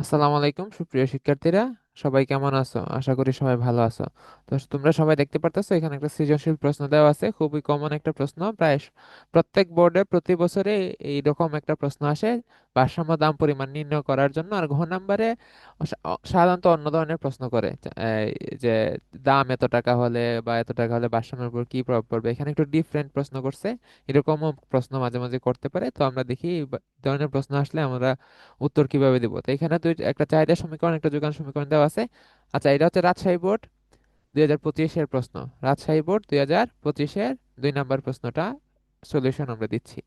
আসসালামু আলাইকুম সুপ্রিয় শিক্ষার্থীরা, সবাই কেমন আছো? আশা করি সবাই ভালো আছো। তো তোমরা সবাই দেখতে পারতেছো এখানে একটা সৃজনশীল প্রশ্ন দেওয়া আছে, খুবই কমন একটা প্রশ্ন। প্রায় প্রত্যেক বোর্ডে প্রতি বছরে এইরকম একটা প্রশ্ন আসে, ভারসাম্য দাম পরিমাণ নির্ণয় করার জন্য। আর ঘ নাম্বারে সাধারণত অন্য ধরনের প্রশ্ন করে, যে দাম এত টাকা হলে বা এত টাকা হলে ভারসাম্যের উপর কি প্রভাব পড়বে। এখানে একটু ডিফারেন্ট প্রশ্ন করছে, এরকমও প্রশ্ন মাঝে মাঝে করতে পারে। তো আমরা দেখি এই ধরনের প্রশ্ন আসলে আমরা উত্তর কিভাবে দিব। তো এখানে একটা চাহিদা সমীকরণ, একটা যোগান সমীকরণ দেওয়া আছে। আচ্ছা, এটা হচ্ছে রাজশাহী বোর্ড 2025-এর প্রশ্ন। রাজশাহী বোর্ড 2025-এর 2 নাম্বার প্রশ্নটা সলিউশন আমরা দিচ্ছি।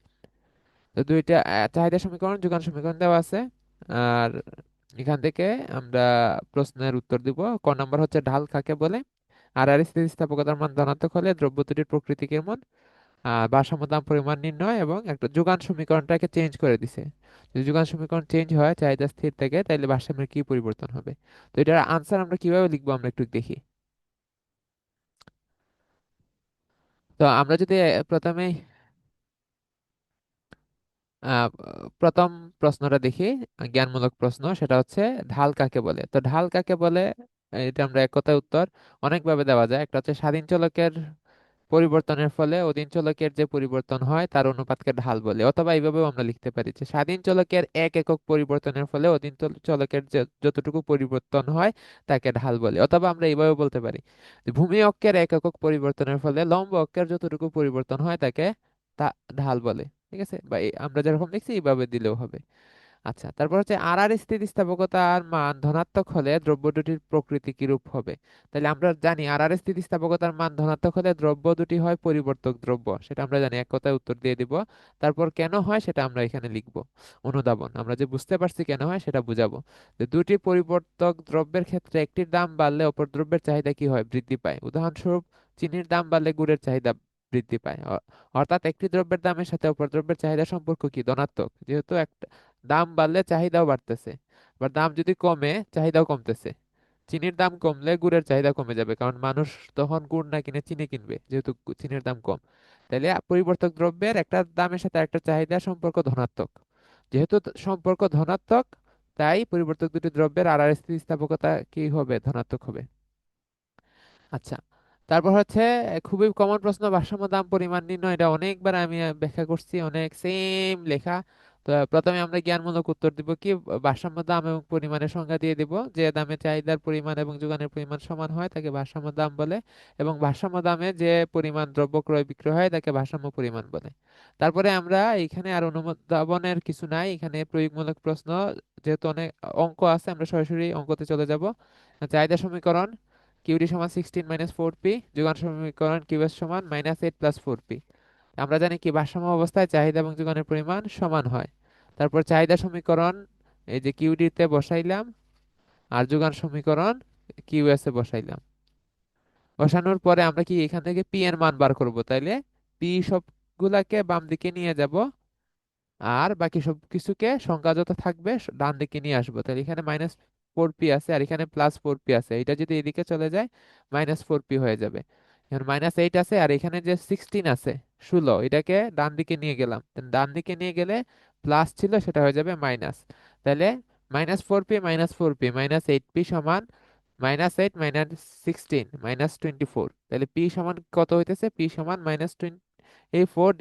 তো দুইটা চাহিদা সমীকরণ, যোগান সমীকরণ দেওয়া আছে। আর এখান থেকে আমরা প্রশ্নের উত্তর দিব। ক নাম্বার হচ্ছে ঢাল কাকে বলে, আর স্থিতিস্থাপকতার মান ধনাত্মক হলে দ্রব্য দুটির প্রকৃতি কেমন, ভারসাম্য দাম পরিমাণ নির্ণয়, এবং একটা যোগান সমীকরণটাকে চেঞ্জ করে দিছে। যদি যোগান সমীকরণ চেঞ্জ হয়, চাহিদা স্থির থাকে, তাহলে ভারসাম্যের কি পরিবর্তন হবে। তো এটার আনসার আমরা কিভাবে লিখবো আমরা একটু দেখি। তো আমরা যদি প্রথমে আহ, প্রথম প্রশ্নটা দেখি, জ্ঞানমূলক প্রশ্ন, সেটা হচ্ছে ঢাল কাকে বলে। তো ঢাল কাকে বলে, এটা আমরা এক কথায় উত্তর অনেকভাবে দেওয়া যায়। একটা হচ্ছে স্বাধীন চলকের পরিবর্তনের ফলে অধীন চলকের যে পরিবর্তন হয় তার অনুপাতকে ঢাল বলে। অথবা এইভাবেও আমরা লিখতে পারি যে স্বাধীন চলকের এক একক পরিবর্তনের ফলে অধীন চলকের যে যতটুকু পরিবর্তন হয় তাকে ঢাল বলে। অথবা আমরা এইভাবে বলতে পারি যে ভূমি অক্ষের এক একক পরিবর্তনের ফলে লম্ব অক্ষের যতটুকু পরিবর্তন হয় তাকে তা ঢাল বলে। ঠিক আছে, বা আমরা যেরকম লিখছি এইভাবে দিলেও হবে। আচ্ছা, তারপর হচ্ছে আর আর স্থিতিস্থাপকতার মান ধনাত্মক হলে দ্রব্য দুটির প্রকৃতি কিরূপ হবে। তাহলে আমরা জানি আর আর স্থিতিস্থাপকতার মান ধনাত্মক হলে দ্রব্য দুটি হয় পরিবর্তক দ্রব্য, সেটা আমরা জানি, এক কথায় উত্তর দিয়ে দিব। তারপর কেন হয় সেটা আমরা এখানে লিখব, অনুধাবন। আমরা যে বুঝতে পারছি কেন হয় সেটা বুঝাবো। যে দুটি পরিবর্তক দ্রব্যের ক্ষেত্রে একটির দাম বাড়লে অপর দ্রব্যের চাহিদা কি হয়, বৃদ্ধি পায়। উদাহরণস্বরূপ, চিনির দাম বাড়লে গুড়ের চাহিদা বৃদ্ধি পায়। অর্থাৎ একটি দ্রব্যের দামের সাথে অপর দ্রব্যের চাহিদা সম্পর্ক কি, ধনাত্মক। যেহেতু একটা দাম বাড়লে চাহিদাও বাড়তেছে, আবার দাম যদি কমে চাহিদাও কমতেছে। চিনির দাম কমলে গুড়ের চাহিদা কমে যাবে, কারণ মানুষ তখন গুড় না কিনে চিনি কিনবে, যেহেতু চিনির দাম কম। তাহলে পরিবর্তক দ্রব্যের একটা দামের সাথে একটা চাহিদা সম্পর্ক ধনাত্মক। যেহেতু সম্পর্ক ধনাত্মক, তাই পরিবর্তক দুটি দ্রব্যের আর আর স্থিতিস্থাপকতা কি হবে, ধনাত্মক হবে। আচ্ছা, তারপর হচ্ছে খুবই কমন প্রশ্ন, ভারসাম্য দাম পরিমাণ নির্ণয়। এটা অনেকবার আমি ব্যাখ্যা করছি, অনেক সেম লেখা। তো প্রথমে আমরা জ্ঞানমূলক উত্তর দিব কি, ভারসাম্য দাম এবং পরিমাণের সংজ্ঞা দিয়ে দিব। যে দামে চাহিদার পরিমাণ এবং যোগানের পরিমাণ সমান হয় তাকে ভারসাম্য দাম বলে, এবং ভারসাম্য দামে যে পরিমাণ দ্রব্য ক্রয় বিক্রয় হয় তাকে ভারসাম্য পরিমাণ বলে। তারপরে আমরা এখানে আর অনুধাবনের কিছু নাই, এখানে প্রয়োগমূলক প্রশ্ন। যেহেতু অনেক অঙ্ক আছে, আমরা সরাসরি অঙ্কতে চলে যাব। চাহিদা সমীকরণ, কিউডি সমান 16 - 4p, যোগান সমীকরণ কিউএস সমান -8 + 4p। আমরা জানি কি, ভারসাম্য অবস্থায় চাহিদা এবং যোগানের পরিমাণ সমান হয়। তারপর চাহিদা সমীকরণ এই যে কিউডিতে বসাইলাম, আর যোগান সমীকরণ কিউএস এ বসাইলাম। বসানোর পরে আমরা কি এখান থেকে পি এর মান বার করব। তাইলে পি সবগুলাকে বাম দিকে নিয়ে যাব, আর বাকি সব কিছুকে সংখ্যা যত থাকবে ডান দিকে নিয়ে আসবো। তাহলে এখানে -4p আছে, আর এখানে +4p আছে। এটা যদি এদিকে চলে যায় -4p হয়ে যাবে। এখন -8 আছে, আর এখানে যে 16 আছে, 16, এটাকে ডান দিকে নিয়ে গেলাম। then ডান দিকে নিয়ে গেলে প্লাস ছিল, সেটা হয়ে যাবে মাইনাস। তাহলে -4p -8p সমান -8 -16 -24। তাহলে p সমান কত হইতেছে, p সমান -4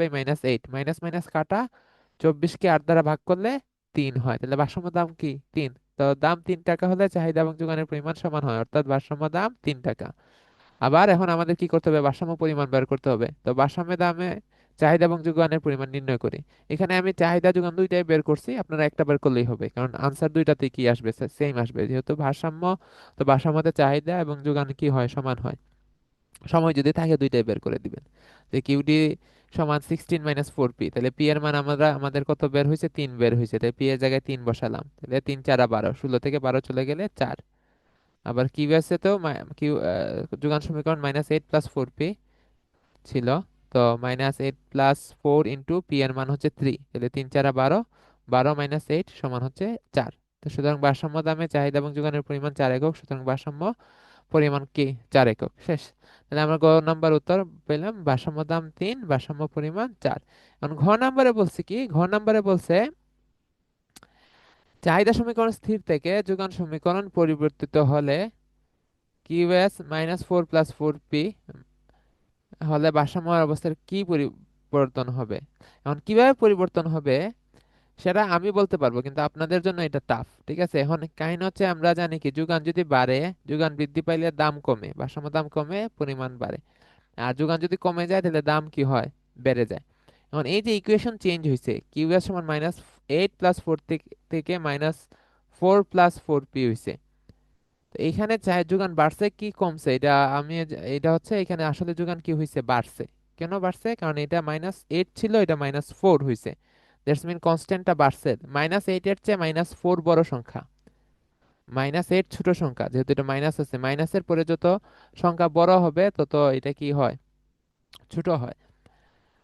/ মাইনাস মাইনাস কাটা, 24-কে 8 দ্বারা ভাগ করলে 3 হয়। তাহলে ভারসাম্য দাম কি, 3। তো দাম 3 টাকা হলে চাহিদা এবং যোগানের পরিমাণ সমান হয়, অর্থাৎ ভারসাম্য দাম 3 টাকা। আবার এখন আমাদের কি করতে হবে, ভারসাম্য পরিমাণ বের করতে হবে। তো ভারসাম্য দামে চাহিদা এবং যোগানের পরিমাণ নির্ণয় করি। এখানে আমি চাহিদা যোগান দুইটাই বের করছি, আপনারা একটা বের করলেই হবে, কারণ আনসার দুইটাতে কি আসবে, সেম আসবে। যেহেতু ভারসাম্য, তো ভারসাম্যতে চাহিদা এবং যোগান কি হয়, সমান হয়। সময় যদি থাকে দুইটাই বের করে দিবেন। যে কিউডি সমান 16 - 4p, তাহলে পি এর মান আমাদের কত বের হয়েছে, 3 বের হয়েছে। তাই পি এর জায়গায় 3 বসালাম, তাহলে 3 × 4 = 12, 16 থেকে 12 চলে গেলে 4। আবার কিউ আছে, তো কিউ যোগান সমীকরণ -8 + 4p ছিল। তো -8 + 4 ইন্টু পি এর মান হচ্ছে 3, তাহলে 3 × 4 = 12, 12 - 8 সমান হচ্ছে 4। তো সুতরাং ভারসাম্য দামে চাহিদা এবং যোগানের পরিমাণ 4 একক, সুতরাং ভারসাম্য পরিমাণ কি, 4 একক। শেষ। তাহলে আমরা গ নাম্বার উত্তর পেলাম, ভারসাম্য দাম 3, ভারসাম্য পরিমাণ 4। এখন ঘ নাম্বারে বলছে কি, ঘ নাম্বারে বলছে চাহিদা সমীকরণ স্থির থেকে যোগান সমীকরণ পরিবর্তিত হলে QS minus four plus four P হলে ভারসাম্য অবস্থার কি পরিবর্তন হবে। এখন কিভাবে পরিবর্তন হবে সেটা আমি বলতে পারবো, কিন্তু আপনাদের জন্য এটা টাফ। ঠিক আছে, এখন কাহিনী হচ্ছে আমরা জানি কি যোগান যদি বাড়ে, যোগান বৃদ্ধি পাইলে দাম কমে, ভারসাম্য দাম কমে, পরিমাণ বাড়ে। আর যোগান যদি কমে যায় তাহলে দাম কি হয়, বেড়ে যায়। এখন এই যে ইকুয়েশন চেঞ্জ হয়েছে, কিউএস সমান মাইনাস এইট প্লাস ফোর থেকে minus four plus four P হয়েছে। তো এইখানে চাই যোগান বাড়ছে কি কমছে, এটা আমি এটা হচ্ছে এখানে আসলে যোগান কি হয়েছে, বাড়ছে। কেন বাড়ছে, কারণ এটা মাইনাস এইট ছিল, এটা মাইনাস ফোর হয়েছে। দ্যাটস মিন কনস্ট্যান্টটা বাড়ছে। মাইনাস এইট এর চেয়ে মাইনাস ফোর বড় সংখ্যা, মাইনাস এইট ছোট সংখ্যা, যেহেতু এটা মাইনাস আছে, মাইনাসের পরে যত সংখ্যা বড় হবে তত এটা কি হয়, ছোট হয়।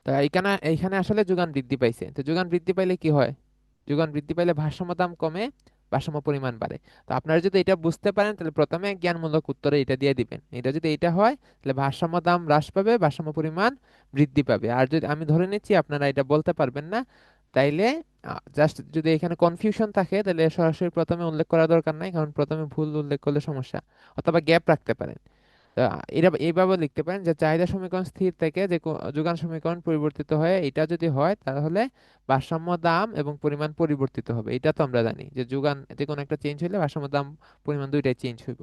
তা এইখানে এইখানে আসলে যোগান বৃদ্ধি পাইছে। তো যোগান বৃদ্ধি পাইলে কি হয়, যোগান বৃদ্ধি পাইলে ভারসাম্য দাম কমে, ভারসাম্য পরিমাণ বাড়ে। তো আপনারা যদি এটা বুঝতে পারেন তাহলে প্রথমে জ্ঞানমূলক উত্তরে এটা দিয়ে দিবেন। এটা যদি এটা হয় তাহলে ভারসাম্য দাম হ্রাস পাবে, ভারসাম্য পরিমাণ বৃদ্ধি পাবে। আর যদি আমি ধরে নিচ্ছি আপনারা এটা বলতে পারবেন না, তাইলে জাস্ট যদি এখানে কনফিউশন থাকে তাহলে সরাসরি প্রথমে উল্লেখ করা দরকার নাই, কারণ প্রথমে ভুল উল্লেখ করলে সমস্যা। অথবা গ্যাপ রাখতে পারেন। এটা এইভাবে লিখতে পারেন যে চাহিদা সমীকরণ স্থির থেকে যে যোগান সমীকরণ পরিবর্তিত হয়ে এটা যদি হয় তাহলে ভারসাম্য দাম এবং পরিমাণ পরিবর্তিত হবে। এটা তো আমরা জানি যে যোগান যে কোনো একটা চেঞ্জ হলে ভারসাম্য দাম পরিমাণ দুইটাই চেঞ্জ হইব।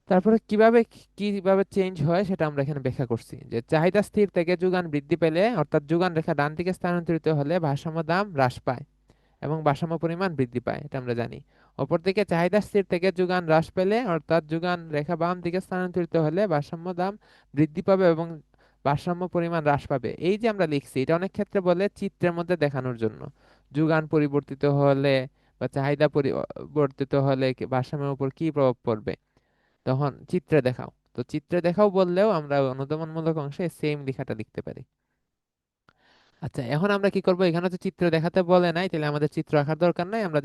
তারপরে কিভাবে চেঞ্জ হয় সেটা আমরা এখানে ব্যাখ্যা করছি, যে চাহিদা স্থির থেকে যোগান বৃদ্ধি পেলে অর্থাৎ যোগান রেখা ডান দিকে স্থানান্তরিত হলে ভারসাম্য দাম হ্রাস পায় এবং ভারসাম্য পরিমাণ বৃদ্ধি পায়, এটা আমরা জানি। অপরদিকে চাহিদা স্থির থেকে যোগান হ্রাস পেলে অর্থাৎ যোগান রেখা বাম দিকে স্থানান্তরিত হলে ভারসাম্য দাম বৃদ্ধি পাবে এবং ভারসাম্য পরিমাণ হ্রাস পাবে। এই যে আমরা লিখছি এটা অনেক ক্ষেত্রে বলে চিত্রের মধ্যে দেখানোর জন্য। যোগান পরিবর্তিত হলে বা চাহিদা পরিবর্তিত হলে ভারসাম্যের উপর কি প্রভাব পড়বে, তখন চিত্রে দেখাও। তো চিত্রে দেখাও বললেও আমরা অনুধাবনমূলক অংশে সেম লেখাটা লিখতে পারি। আচ্ছা, এখন আমরা কি করব, এখানে তো চিত্র দেখাতে বলে নাই, তাহলে আমাদের চিত্র আঁকার দরকার নাই। আমরা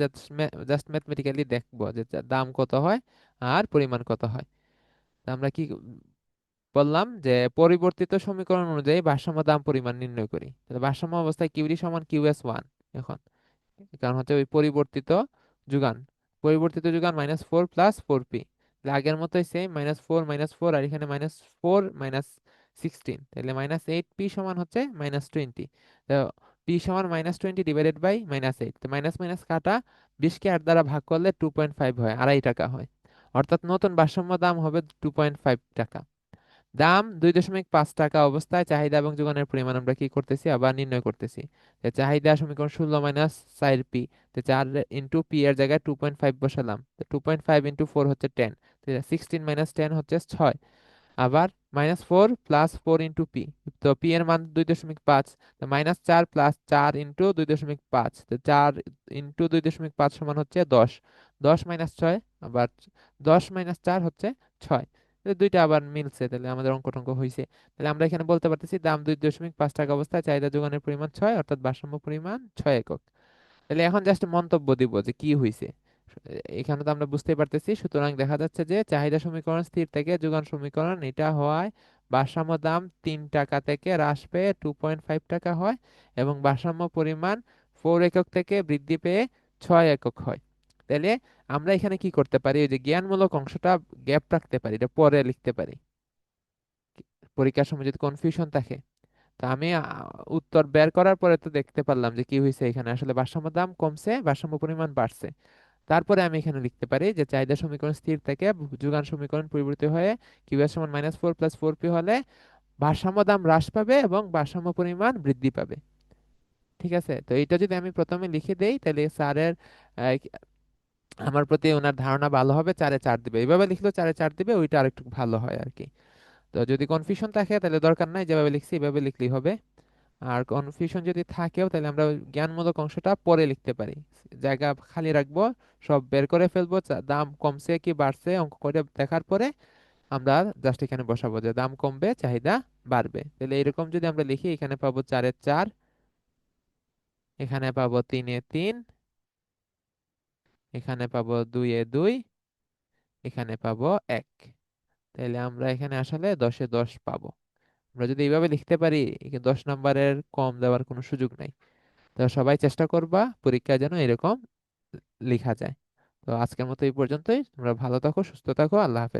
জাস্ট ম্যাথমেটিক্যালি দেখবো যে দাম কত হয় আর পরিমাণ কত হয়। তা আমরা কি বললাম যে পরিবর্তিত সমীকরণ অনুযায়ী ভারসাম্য দাম পরিমাণ নির্ণয় করি। তাহলে ভারসাম্য অবস্থায় কিউডি সমান কিউএস ওয়ান। এখন কারণ হচ্ছে ওই যোগান পরিবর্তিত যোগান minus four plus four p, আগের মতোই same, minus four minus four, আর এখানে মাইনাস ফোর মাইনাস সিক্সটিন, তাহলে মাইনাস এইট পি সমান হচ্ছে মাইনাস টোয়েন্টি। তো পি সমান minus twenty divided by minus eight, তো মাইনাস মাইনাস কাটা, বিশকে আট দ্বারা ভাগ করলে 2.5 হয়, আড়াই টাকা হয়। অর্থাৎ নতুন ভারসাম্য দাম হবে 2.5 টাকা। দাম 2.5 টাকা অবস্থায় চাহিদা এবং যোগানের পরিমাণ আমরা কি করতেছি, আবার নির্ণয় করতেছি। যে চাহিদা সমীকরণ 16 - 4 পি, তো 4 ইন্টু পি এর জায়গায় 2.5 বসালাম, তো 2.5 ইন্টু ফোর হচ্ছে 10, 16 - 10 হচ্ছে 6। আবার minus four plus four into P, তো পি এর মান 2.5, তো মাইনাস চার প্লাস চার ইন্টু 2.5, তো 4 ইন্টু 2.5 সমান হচ্ছে 10। 10 - 6, আবার 10 - 4 হচ্ছে 6। দুইটা আবার মিলছে, তাহলে আমাদের অঙ্ক টঙ্ক হয়েছে। তাহলে আমরা এখানে বলতে পারতেছি দাম 2.5 টাকা অবস্থায় চাহিদা যোগানের পরিমাণ 6, অর্থাৎ ভারসাম্য পরিমাণ 6 একক। তাহলে এখন জাস্ট মন্তব্য দিব যে কি হয়েছে। এখানে তো আমরা বুঝতেই পারতেছি। সুতরাং দেখা যাচ্ছে যে চাহিদা সমীকরণ স্থির থেকে যোগান সমীকরণ এটা হওয়ায় ভারসাম্য দাম 3 টাকা থেকে হ্রাস পেয়ে 2.5 টাকা হয় এবং ভারসাম্য পরিমাণ 4 একক থেকে বৃদ্ধি পেয়ে 6 একক হয়। তাহলে আমরা এখানে কি করতে পারি, ওই যে জ্ঞানমূলক অংশটা গ্যাপ রাখতে পারি, এটা পরে লিখতে পারি পরীক্ষার সময় যদি কনফিউশন থাকে। তা আমি উত্তর বের করার পরে তো দেখতে পারলাম যে কি হয়েছে, এখানে আসলে ভারসাম্য দাম কমছে, ভারসাম্য পরিমাণ বাড়ছে। তারপরে আমি এখানে লিখতে পারি যে চাহিদা সমীকরণ স্থির থেকে যোগান সমীকরণ পরিবর্তিত হয়ে কিউ এর সমান minus four plus four P হলে ভারসাম্য দাম হ্রাস পাবে এবং ভারসাম্য পরিমাণ বৃদ্ধি পাবে। ঠিক আছে, তো এটা যদি আমি প্রথমে লিখে দেই তাহলে স্যারের আমার প্রতি ওনার ধারণা ভালো হবে, 4-এ 4 দিবে। এইভাবে লিখলেও 4-এ 4 দিবে, ওইটা আরেকটু ভালো হয় আর কি। তো যদি কনফিউশন থাকে তাহলে দরকার নাই, যেভাবে লিখছি এভাবে লিখলেই হবে। আর কনফিউশন যদি থাকেও তাহলে আমরা ওই জ্ঞানমূলক অংশটা পরে লিখতে পারি, জায়গা খালি রাখবো, সব বের করে ফেলবো, দাম কমছে কি বাড়ছে অঙ্ক করে দেখার পরে আমরা জাস্ট এখানে বসাবো যে দাম কমবে চাহিদা বাড়বে। তাহলে এরকম যদি আমরা লিখি, এখানে পাবো 4-এ 4, এখানে পাবো 3-এ 3, এখানে পাবো 2-এ 2, এখানে পাবো 1। তাহলে আমরা এখানে আসলে 10-এ 10 পাবো। আমরা যদি এইভাবে লিখতে পারি, 10 নম্বরের কম দেওয়ার কোনো সুযোগ নাই। তো সবাই চেষ্টা করবা পরীক্ষায় যেন এরকম লেখা যায়। তো আজকের মতো এই পর্যন্তই। তোমরা ভালো থাকো, সুস্থ থাকো, আল্লাহ হাফেজ।